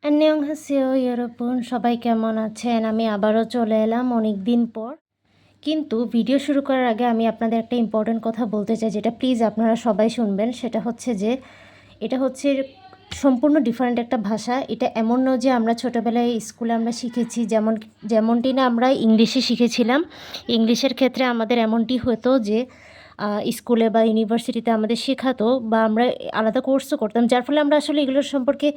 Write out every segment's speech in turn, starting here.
안녕하세요 여러분 সবাই কেমন আছেন? আমি আবারও চলে এলাম অনেক দিন পর। কিন্তু ভিডিও শুরু করার আগে আমি আপনাদের একটা ইম্পর্টেন্ট কথা বলতে চাই, যেটা প্লিজ আপনারা সবাই শুনবেন। সেটা হচ্ছে যে এটা হচ্ছে সম্পূর্ণ ডিফারেন্ট একটা ভাষা। এটা এমন নয় যে আমরা ছোটোবেলায় স্কুলে আমরা শিখেছি যেমনটি না আমরা ইংলিশে শিখেছিলাম। ইংলিশের ক্ষেত্রে আমাদের এমনটি হতো যে স্কুলে বা ইউনিভার্সিটিতে আমাদের শেখাতো বা আমরা আলাদা কোর্সও করতাম, যার ফলে আমরা আসলে এগুলোর সম্পর্কে,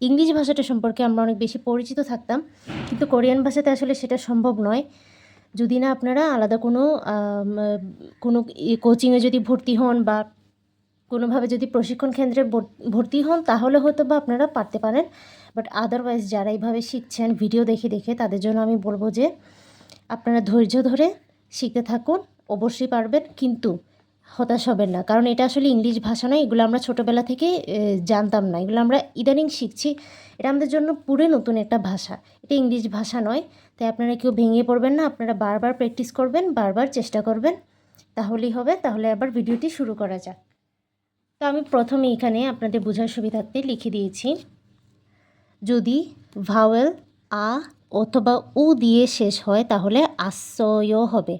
ইংলিশ ভাষাটা সম্পর্কে আমরা অনেক বেশি পরিচিত থাকতাম। কিন্তু কোরিয়ান ভাষাতে আসলে সেটা সম্ভব নয়। যদি না আপনারা আলাদা কোনো কোচিংয়ে যদি ভর্তি হন বা কোনোভাবে যদি প্রশিক্ষণ কেন্দ্রে ভর্তি হন, তাহলে হয়তো বা আপনারা পারতে পারেন। বাট আদারওয়াইজ যারা এইভাবে শিখছেন ভিডিও দেখে দেখে, তাদের জন্য আমি বলবো যে আপনারা ধৈর্য ধরে শিখতে থাকুন, অবশ্যই পারবেন। কিন্তু হতাশ হবেন না, কারণ এটা আসলে ইংলিশ ভাষা নয়। এগুলো আমরা ছোটোবেলা থেকে জানতাম না, এগুলো আমরা ইদানিং শিখছি। এটা আমাদের জন্য পুরো নতুন একটা ভাষা, এটা ইংলিশ ভাষা নয়। তাই আপনারা কেউ ভেঙে পড়বেন না, আপনারা বারবার প্র্যাকটিস করবেন, বারবার চেষ্টা করবেন, তাহলেই হবে। তাহলে আবার ভিডিওটি শুরু করা যাক। তো আমি প্রথমে এখানে আপনাদের বোঝার সুবিধার্থে লিখে দিয়েছি, যদি ভাওয়েল আ অথবা উ দিয়ে শেষ হয় তাহলে আশ্রয় হবে।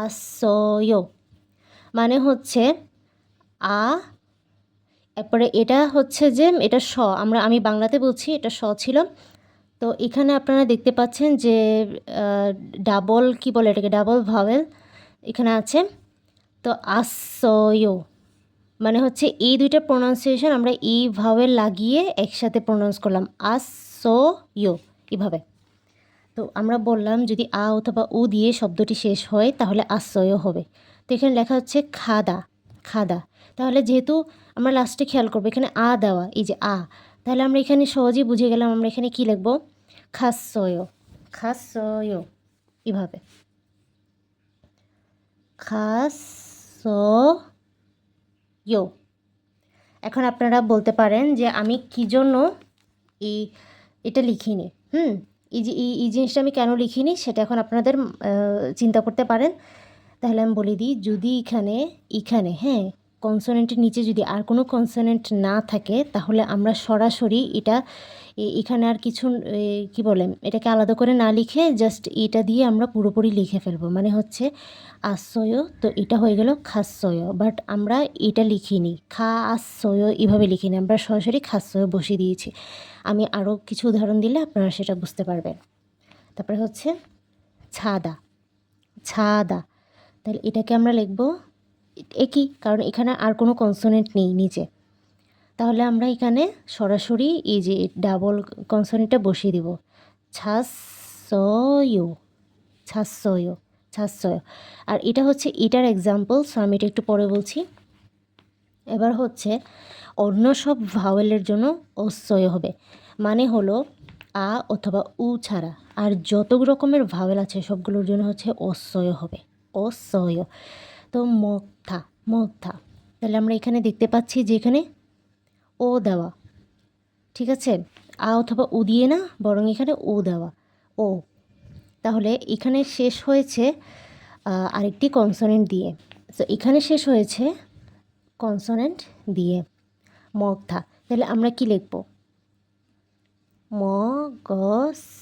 আশ্রয় মানে হচ্ছে আ, এরপরে এটা হচ্ছে যে এটা স, আমি বাংলাতে বলছি, এটা স ছিল। তো এখানে আপনারা দেখতে পাচ্ছেন যে ডাবল, কি বলে এটাকে, ডাবল ভাওয়েল এখানে আছে। তো আশ্রয় মানে হচ্ছে এই দুইটা প্রোনাউন্সিয়েশন আমরা ই ভাওয়েল লাগিয়ে একসাথে প্রোনাউন্স করলাম, আশ্রয় এভাবে। তো আমরা বললাম যদি আ অথবা উ দিয়ে শব্দটি শেষ হয় তাহলে আশ্রয় হবে। তো এখানে লেখা হচ্ছে খাদা, খাদা। তাহলে যেহেতু আমরা লাস্টে খেয়াল করবো এখানে আ দেওয়া, এই যে আ, তাহলে আমরা এখানে সহজেই বুঝে গেলাম আমরা এখানে কী লিখব, খাসয়, খাসয় এভাবে, খাসয়। এখন আপনারা বলতে পারেন যে আমি কী জন্য এটা লিখিনি। এই জিনিসটা আমি কেন লিখিনি সেটা এখন আপনাদের চিন্তা করতে পারেন। তাহলে আমি বলে দিই, যদি এখানে হ্যাঁ কনসোনেন্টের নিচে যদি আর কোনো কনসোনেন্ট না থাকে, তাহলে আমরা সরাসরি এটা এখানে আর কিছু কি বলে এটাকে আলাদা করে না লিখে জাস্ট এটা দিয়ে আমরা পুরোপুরি লিখে ফেলবো, মানে হচ্ছে আশ্রয়। তো এটা হয়ে গেল খাসয়। বাট আমরা এটা লিখিনি, খা আশ্রয় এভাবে লিখিনি, আমরা সরাসরি খাসয় বসিয়ে দিয়েছি। আমি আরও কিছু উদাহরণ দিলে আপনারা সেটা বুঝতে পারবেন। তারপরে হচ্ছে ছাদা, ছাদা। তাহলে এটাকে আমরা লিখব একই, কারণ এখানে আর কোনো কনসোনেন্ট নেই নিচে। তাহলে আমরা এখানে সরাসরি এই যে ডাবল কনসোনেন্টটা বসিয়ে দিব, ছাসয়, ছাসয়, ছাসয়। আর এটা হচ্ছে এটার এক্সাম্পল, সো আমি এটা একটু পরে বলছি। এবার হচ্ছে অন্য সব ভাওয়েলের জন্য অস্বয় হবে, মানে হলো আ অথবা উ ছাড়া আর যত রকমের ভাওয়েল আছে সবগুলোর জন্য হচ্ছে অস্বয় হবে, অস্বয়। তো মথা, মথা। তাহলে আমরা এখানে দেখতে পাচ্ছি যে এখানে ও দেওয়া, ঠিক আছে, আ অথবা উ দিয়ে না, বরং এখানে ও দেওয়া, ও। তাহলে এখানে শেষ হয়েছে আরেকটি কনসোনেন্ট দিয়ে। তো এখানে শেষ হয়েছে কনসোনেন্ট দিয়ে, মগধা। তাহলে আমরা কি লিখব, মগসয়।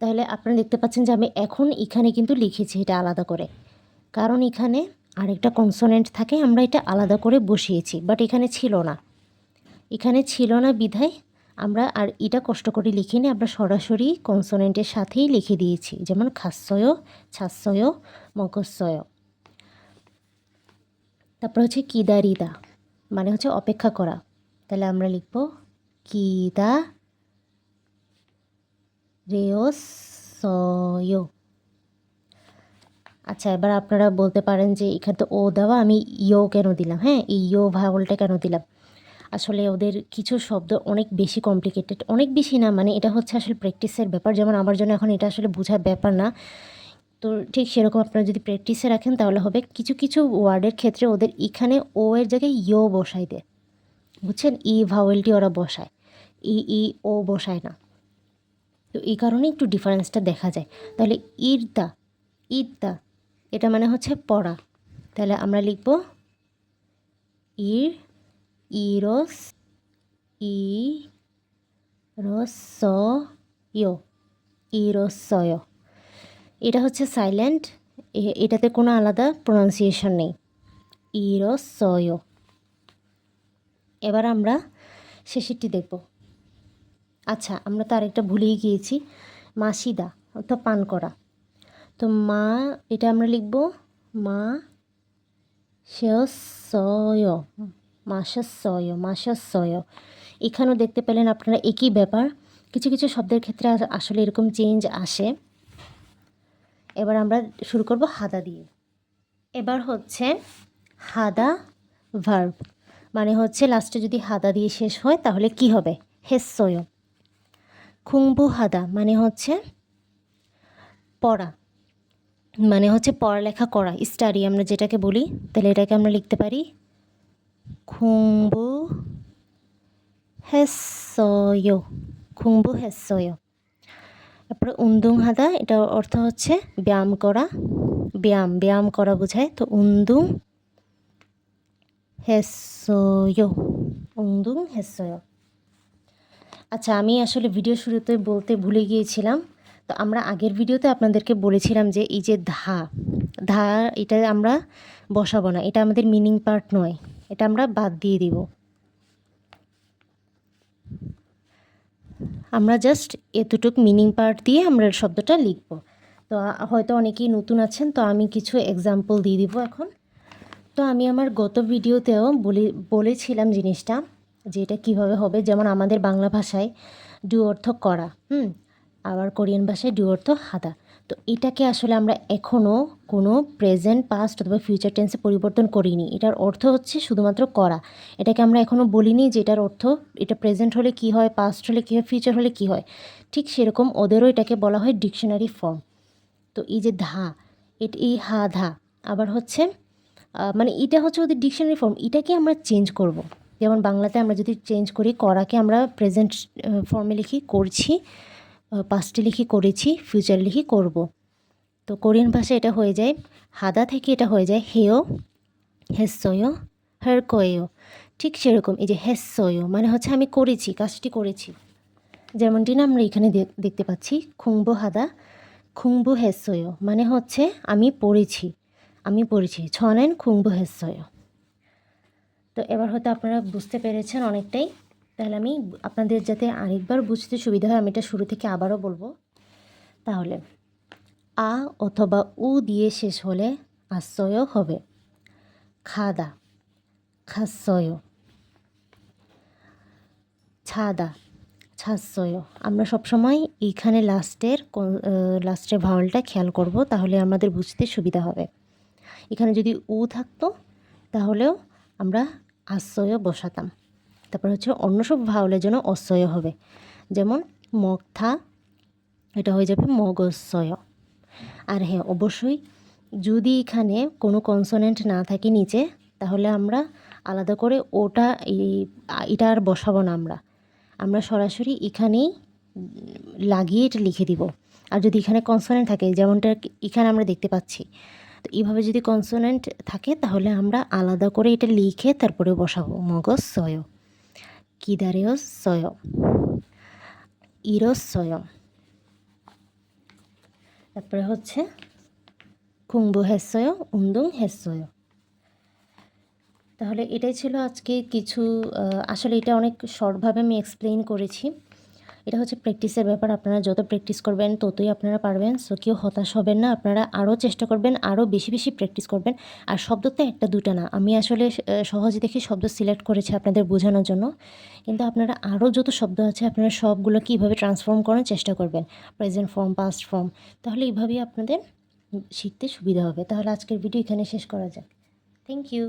তাহলে আপনারা দেখতে পাচ্ছেন যে আমি এখন এখানে কিন্তু লিখেছি এটা আলাদা করে, কারণ এখানে আরেকটা কনসোনেন্ট থাকে, আমরা এটা আলাদা করে বসিয়েছি। বাট এখানে ছিল না, এখানে ছিল না বিধায় আমরা আর এটা কষ্ট করে লিখিনি, আমরা সরাসরি কনসোনেন্টের সাথেই লিখে দিয়েছি, যেমন খাসয়, ছাসয়, মগসয়। তারপর হচ্ছে কিদারিদা, মানে হচ্ছে অপেক্ষা করা। তাহলে আমরা লিখব কিদা রেয়সয়। আচ্ছা, এবার আপনারা বলতে পারেন যে এখানে তো ও দেওয়া, আমি ইয়ো কেন দিলাম? হ্যাঁ, এই ইয়ো ভাওয়েলটা কেন দিলাম? আসলে ওদের কিছু শব্দ অনেক বেশি কমপ্লিকেটেড, অনেক বেশি না, মানে এটা হচ্ছে আসলে প্র্যাকটিসের ব্যাপার। যেমন আমার জন্য এখন এটা আসলে বোঝার ব্যাপার না। তো ঠিক সেরকম আপনারা যদি প্র্যাকটিসে রাখেন তাহলে হবে। কিছু কিছু ওয়ার্ডের ক্ষেত্রে ওদের এখানে ও এর জায়গায় ইয়ো বসাই দেয়, বুঝছেন? ই ভাওয়েলটি ওরা বসায়, ই ও বসায় না। তো এই কারণে একটু ডিফারেন্সটা দেখা যায়। তাহলে ইরদা, ইরদা এটা মানে হচ্ছে পড়া। তাহলে আমরা লিখব ইর, ইরস, ই রসয়, ইরসয়। এটা হচ্ছে সাইলেন্ট, এটাতে কোনো আলাদা প্রোনাউন্সিয়েশন নেই। ইরসয়। এবার আমরা শেষেরটি দেখব। আচ্ছা, আমরা তো আরেকটা ভুলেই গিয়েছি, মাসিদা অর্থাৎ পান করা। তো মা, এটা আমরা লিখব মা শেষয়, মাসাসয়, মাসাসয়। এখানেও দেখতে পেলেন আপনারা একই ব্যাপার, কিছু কিছু শব্দের ক্ষেত্রে আসলে এরকম চেঞ্জ আসে। এবার আমরা শুরু করব হাদা দিয়ে। এবার হচ্ছে হাদা ভার্ব, মানে হচ্ছে লাস্টে যদি হাদা দিয়ে শেষ হয় তাহলে কি হবে? হেসয়। খুংবু হাদা মানে হচ্ছে পড়া, মানে হচ্ছে পড়ালেখা করা, স্টাডি আমরা যেটাকে বলি, তাহলে এটাকে আমরা লিখতে পারি খুংবু হেসয়, খুংবু হেসয়। তারপরে উন্দুং হাদা, এটার অর্থ হচ্ছে ব্যায়াম করা, ব্যায়াম করা বোঝায়। তো উন্দুং হেসয়, উন্দুং হেসয়। আচ্ছা, আমি আসলে ভিডিও শুরুতে বলতে ভুলে গিয়েছিলাম। তো আমরা আগের ভিডিওতে আপনাদেরকে বলেছিলাম যে এই যে ধা এটা আমরা বসাবো না, এটা আমাদের মিনিং পার্ট নয়, এটা আমরা বাদ দিয়ে দিব। আমরা জাস্ট এতটুক মিনিং পার্ট দিয়ে আমরা শব্দটা লিখব। তো হয়তো অনেকেই নতুন আছেন, তো আমি কিছু এক্সাম্পল দিয়ে দিব এখন। তো আমি আমার গত ভিডিওতেও বলেছিলাম জিনিসটা যে এটা কীভাবে হবে। যেমন আমাদের বাংলা ভাষায় ডু অর্থ করা, আবার কোরিয়ান ভাষায় ডু অর্থ হাদা। তো এটাকে আসলে আমরা এখনও কোনো প্রেজেন্ট, পাস্ট অথবা ফিউচার টেন্সে পরিবর্তন করিনি। এটার অর্থ হচ্ছে শুধুমাত্র করা। এটাকে আমরা এখনও বলিনি যে এটার অর্থ এটা প্রেজেন্ট হলে কী হয়, পাস্ট হলে কী হয়, ফিউচার হলে কী হয়। ঠিক সেরকম ওদেরও এটাকে বলা হয় ডিকশনারি ফর্ম। তো এই যে এই হা ধা আবার হচ্ছে মানে এটা হচ্ছে ওদের ডিকশনারি ফর্ম, এটাকে আমরা চেঞ্জ করব। যেমন বাংলাতে আমরা যদি চেঞ্জ করি, করাকে আমরা প্রেজেন্ট ফর্মে লিখি করছি, পাস্টে লিখি করেছি, ফিউচার লিখি করব। তো কোরিয়ান ভাষায় এটা হয়ে যায় হাদা থেকে এটা হয়ে যায় হেও, হেসয়, হের কয়েও। ঠিক সেরকম এই যে হেসয় মানে হচ্ছে আমি করেছি, কাজটি করেছি। যেমনটি না আমরা এখানে দেখতে পাচ্ছি খুংবু হাদা, খুংবু হেসয় মানে হচ্ছে আমি পড়েছি, ছনাইন খুংবু হেসয়। তো এবার হয়তো আপনারা বুঝতে পেরেছেন অনেকটাই। তাহলে আমি আপনাদের যাতে আরেকবার বুঝতে সুবিধা হয়, আমি এটা শুরু থেকে আবারও বলবো। তাহলে আ অথবা উ দিয়ে শেষ হলে আশ্রয় হবে খাদা, খাসয়, ছাদা, ছাসয়। আমরা সবসময় এইখানে লাস্টের ভাওয়ালটা খেয়াল করব, তাহলে আমাদের বুঝতে সুবিধা হবে। এখানে যদি উ থাকতো তাহলেও আমরা আশ্রয় বসাতাম। তারপর হচ্ছে অন্য সব ভাওয়ালের জন্য অশ্বয় হবে, যেমন মগথা, এটা হয়ে যাবে মগস্বয়। আর হ্যাঁ, অবশ্যই যদি এখানে কোনো কনসোনেন্ট না থাকে নিচে, তাহলে আমরা আলাদা করে এটা আর বসাবো না। আমরা সরাসরি এখানেই লাগিয়ে এটা লিখে দিব। আর যদি এখানে কনসোনেন্ট থাকে, যেমনটা এখানে আমরা দেখতে পাচ্ছি, তো এইভাবে যদি কনসোনেন্ট থাকে তাহলে আমরা আলাদা করে এটা লিখে তারপরে বসাবো মগস্বয়, কিদারেয়স্বয়, ইরস্বয়। তারপরে হচ্ছে খুংবু হেসয়, উন্দুং হেসয়। তাহলে এটাই ছিল আজকে কিছু, আসলে এটা অনেক শর্টভাবে আমি এক্সপ্লেইন করেছি। এটা হচ্ছে প্র্যাকটিসের ব্যাপার, আপনারা যত প্র্যাকটিস করবেন ততই আপনারা পারবেন। সো কেউ হতাশ হবেন না, আপনারা আরও চেষ্টা করবেন, আরও বেশি বেশি প্র্যাকটিস করবেন। আর শব্দ তো একটা দুটো না, আমি আসলে সহজে দেখে শব্দ সিলেক্ট করেছি আপনাদের বোঝানোর জন্য, কিন্তু আপনারা আরও যত শব্দ আছে আপনারা সবগুলো কীভাবে ট্রান্সফর্ম করার চেষ্টা করবেন, প্রেজেন্ট ফর্ম, পাস্ট ফর্ম, তাহলে এইভাবেই আপনাদের শিখতে সুবিধা হবে। তাহলে আজকের ভিডিও এখানে শেষ করা যাক। Thank you.